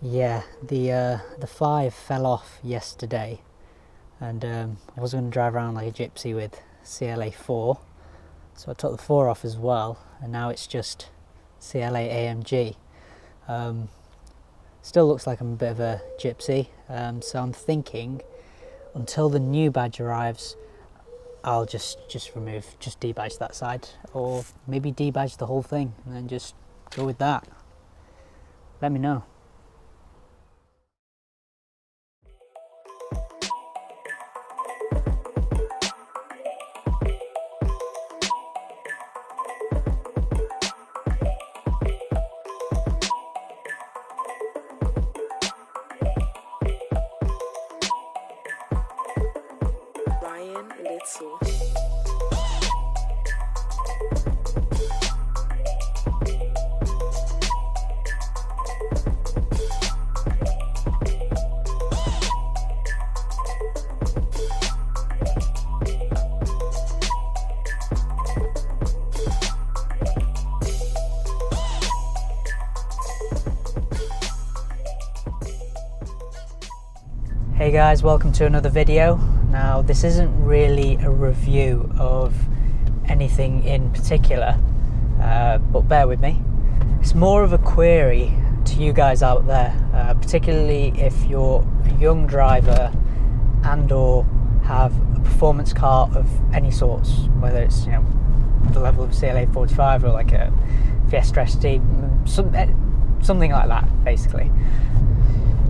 Yeah, the 5 fell off yesterday, and I was going to drive around like a gypsy with CLA 4, so I took the 4 off as well, and now it's just CLA AMG. Still looks like I'm a bit of a gypsy, so I'm thinking until the new badge arrives, I'll just debadge that side, or maybe debadge the whole thing and then just go with that. Let me know. Hey guys, welcome to another video. Now this isn't really a review of anything in particular, but bear with me. It's more of a query to you guys out there, particularly if you're a young driver and or have a performance car of any sorts, whether it's the level of CLA 45 or like a Fiesta ST, something like that basically.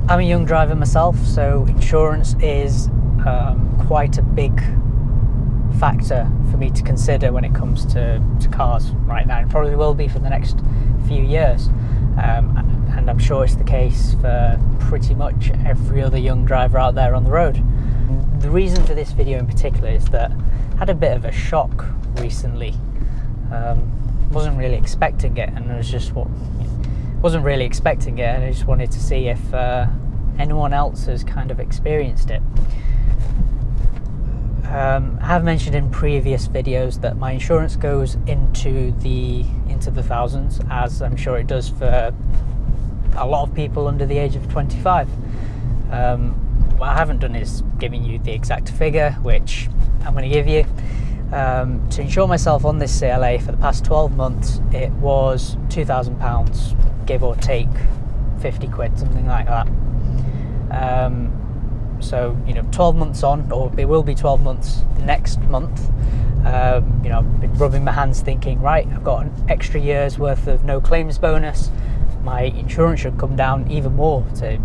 I'm a young driver myself, so insurance is quite a big factor for me to consider when it comes to cars right now, and probably will be for the next few years, and I'm sure it's the case for pretty much every other young driver out there on the road. The reason for this video in particular is that I had a bit of a shock recently. Wasn't really expecting it, and it was just wasn't really expecting it, and I just wanted to see if anyone else has kind of experienced it. I have mentioned in previous videos that my insurance goes into the thousands, as I'm sure it does for a lot of people under the age of 25. What I haven't done is giving you the exact figure, which I'm going to give you. To insure myself on this CLA for the past 12 months, it was £2,000, give or take 50 quid, something like that. So 12 months on, or it will be 12 months next month. I've been rubbing my hands thinking, right, I've got an extra year's worth of no claims bonus. My insurance should come down even more to,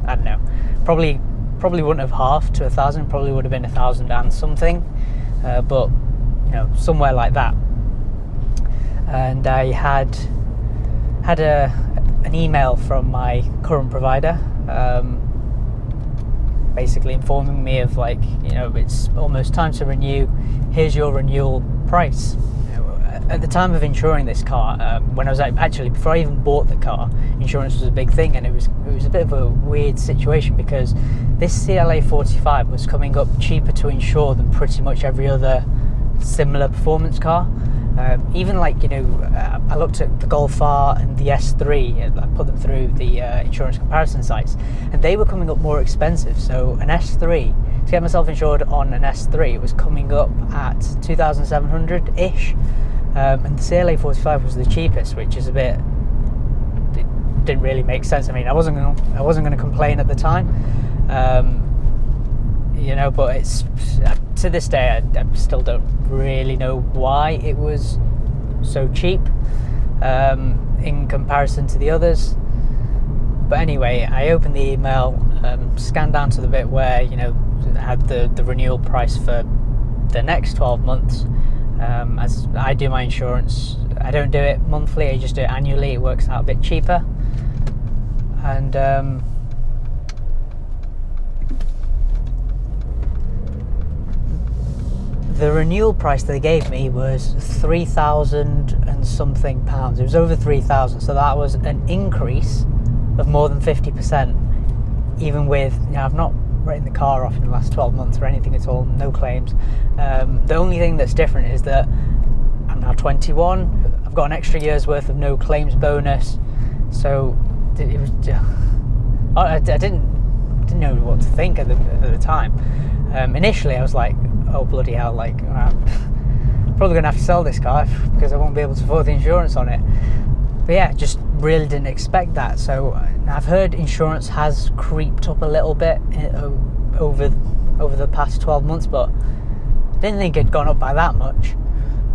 I don't know, probably wouldn't have halved to 1,000, probably would have been 1,000 and something, but somewhere like that. And I had an email from my current provider, basically informing me of it's almost time to renew. Here's your renewal price. At the time of insuring this car, when I was actually, before I even bought the car, insurance was a big thing, and it was a bit of a weird situation because this CLA 45 was coming up cheaper to insure than pretty much every other similar performance car. Even I looked at the Golf R and the S3, I put them through the insurance comparison sites, and they were coming up more expensive. So an S3, to get myself insured on an S3, it was coming up at 2,700-ish, and the CLA 45 was the cheapest, which is it didn't really make sense. I mean, I wasn't going to complain at the time, but it's, to this day, I still don't really know why it was so cheap in comparison to the others. But anyway, I opened the email, scanned down to the bit where it had the renewal price for the next 12 months. As I do my insurance, I don't do it monthly, I just do it annually. It works out a bit cheaper, and the renewal price they gave me was 3,000 and something pounds. It was over 3,000, so that was an increase of more than 50%, even with, I've not written the car off in the last 12 months or anything at all, no claims. The only thing that's different is that I'm now 21, I've got an extra year's worth of no claims bonus, so it was I didn't know what to think at the time. Initially I was like, oh bloody hell, like I'm probably gonna have to sell this car because I won't be able to afford the insurance on it. But yeah, just really didn't expect that. So I've heard insurance has creeped up a little bit over the past 12 months, but I didn't think it'd gone up by that much.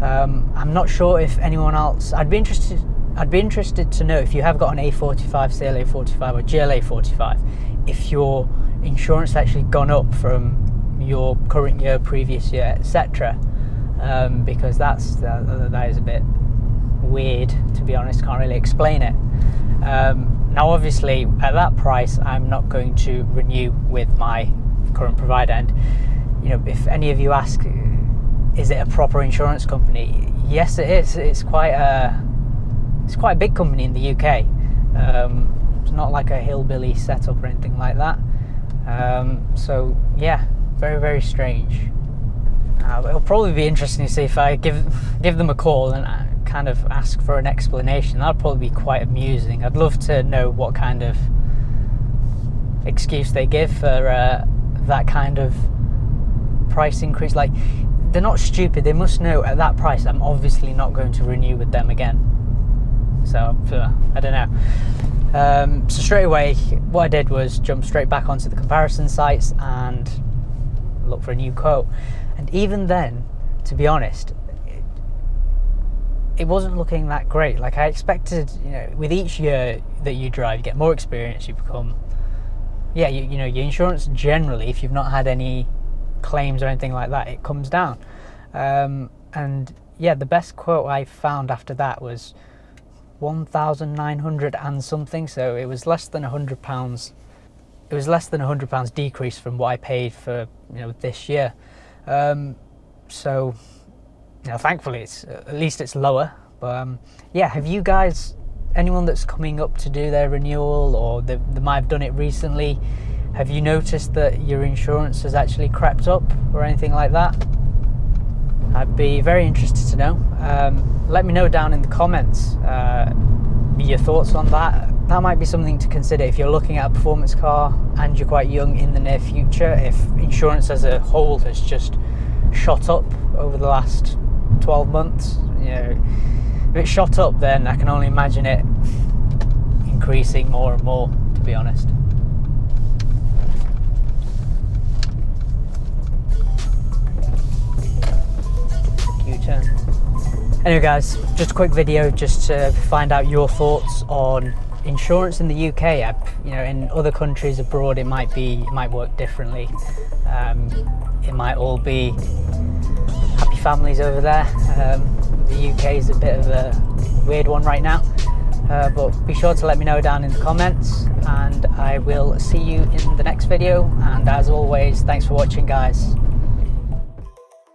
I'm not sure if anyone else. I'd be interested to know if you have got an A45, CLA 45 or GLA 45, if your insurance has actually gone up from your current year, previous year, etc. Because that is a bit weird, to be honest. Can't really explain it. Now obviously at that price I'm not going to renew with my current provider, and you know, if any of you ask, is it a proper insurance company? Yes, it is. It's quite a big company in the UK. It's not like a hillbilly setup or anything like that. So yeah, very, very strange. It'll probably be interesting to see if I give them a call and kind of ask for an explanation. That'd probably be quite amusing. I'd love to know what kind of excuse they give for that kind of price increase. Like, they're not stupid. They must know at that price I'm obviously not going to renew with them again. So I don't know. So straight away what I did was jump straight back onto the comparison sites and look for a new quote. And even then, to be honest, it wasn't looking that great. Like I expected, you know, with each year that you drive, you get more experience, you become, yeah, you know, your insurance generally, if you've not had any claims or anything like that, it comes down. And yeah, the best quote I found after that was 1,900 and something. So it was less than £100. It was less than £100 decrease from what I paid for, you know, this year. So, you know, thankfully at least it's lower. But yeah, have you guys, anyone that's coming up to do their renewal, or they might have done it recently, have you noticed that your insurance has actually crept up or anything like that? I'd be very interested to know. Let me know down in the comments your thoughts on that. That might be something to consider if you're looking at a performance car and you're quite young in the near future. If insurance as a whole has just shot up over the last 12 months, you know, if it shot up, then I can only imagine it increasing more and more, to be honest. U-turn. Anyway guys, just a quick video just to find out your thoughts on insurance in the UK. You know, in other countries abroad it might work differently. It might all be happy families over there. The UK is a bit of a weird one right now, but be sure to let me know down in the comments, and I will see you in the next video. And as always, thanks for watching guys.